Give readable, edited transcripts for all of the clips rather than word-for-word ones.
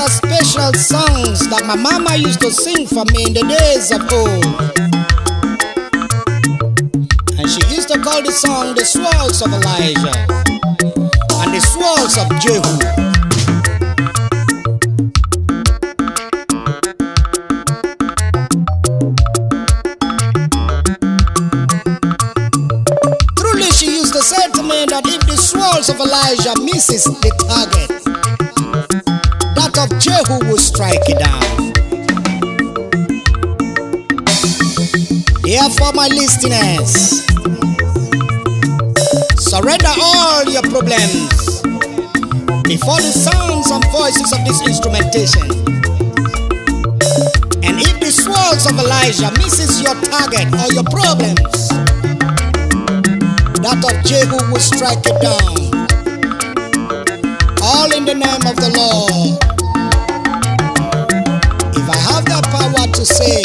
are special songs that my mama used to sing for me in the days of old. And she used to call the song the Swalls of Elijah and the Swalls of Jehu. Truly she used to say to me that if the Swalls of Elijah misses the target, that of Jehu will strike it down. Therefore, my listeners, surrender all your problems before the sounds and voices of this instrumentation. And if the swalls of Elijah misses your target or your problems, that of Jehu will strike it down. All in the name of the Lord. If I have that power to say,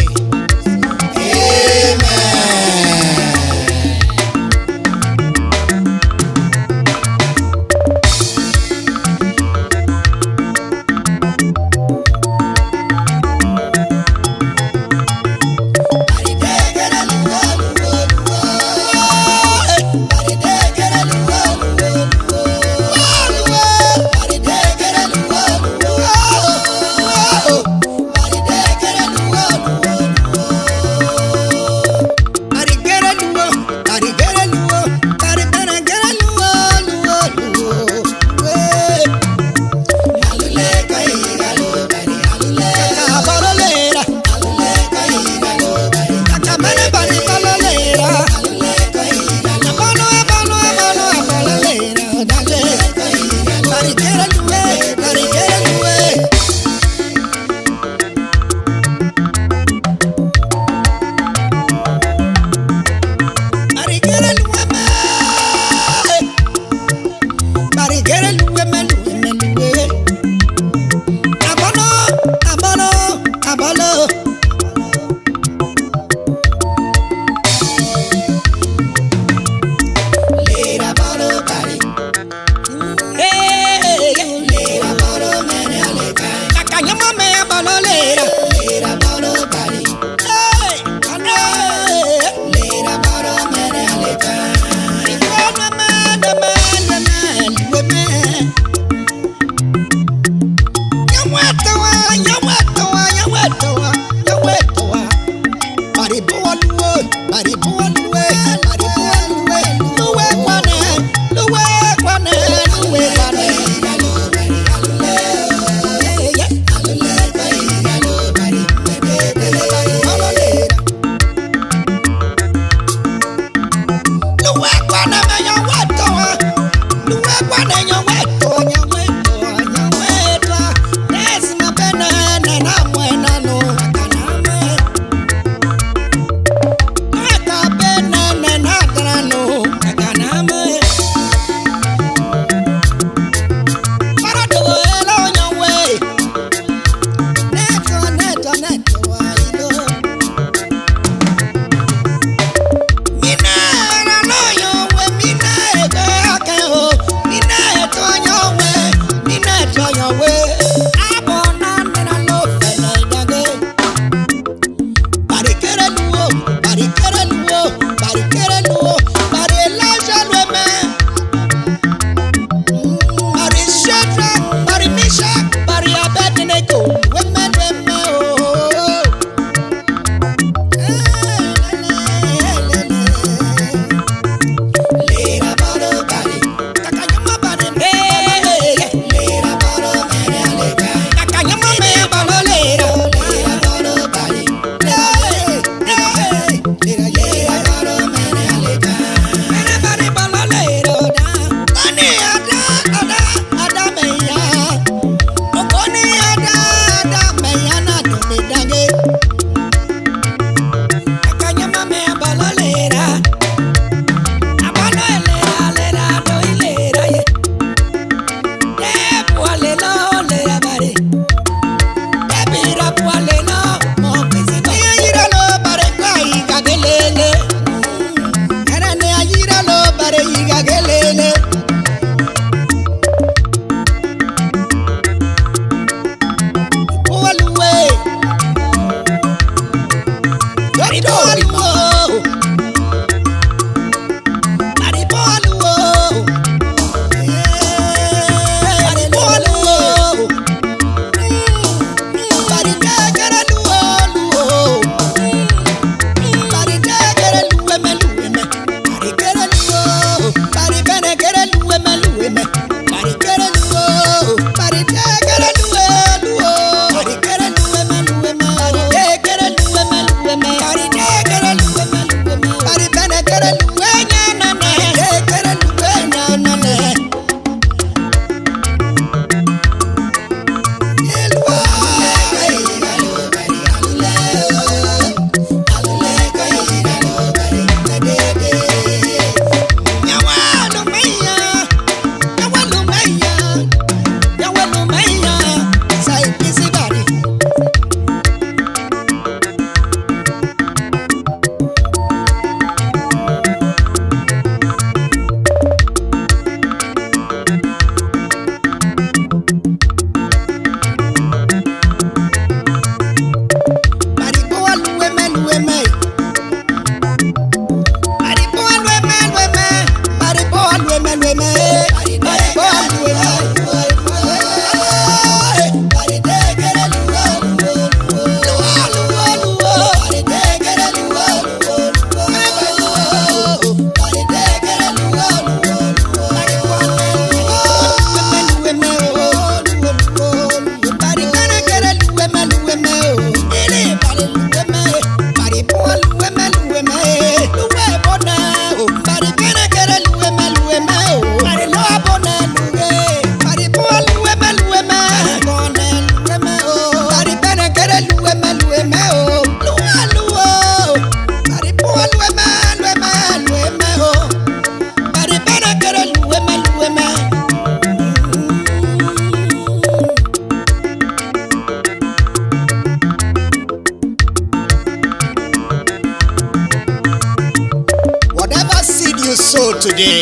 today,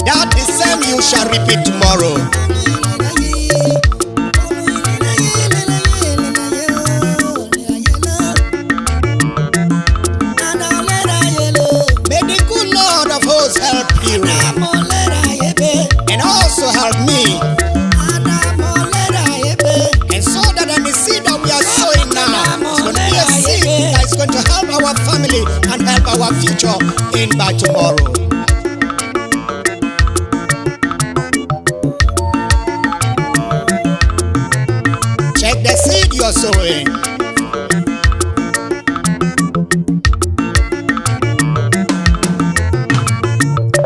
that the same you shall repeat tomorrow. May the good Lord of hosts help you and also help me. And so that the seed that we are sowing now is going to be a seed that is going to help our family and help our future in by tomorrow. Check the seed you're sowing.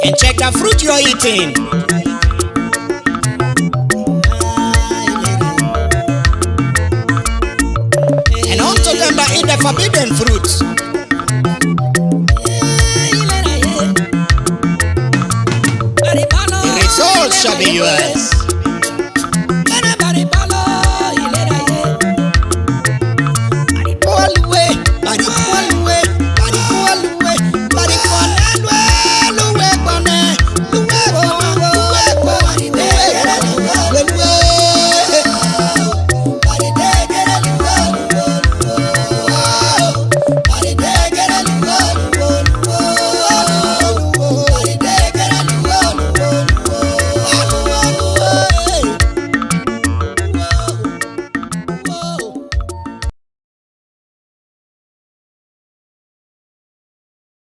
And check the fruit you're eating. And unto them that eat the forbidden fruits, the result shall be yours.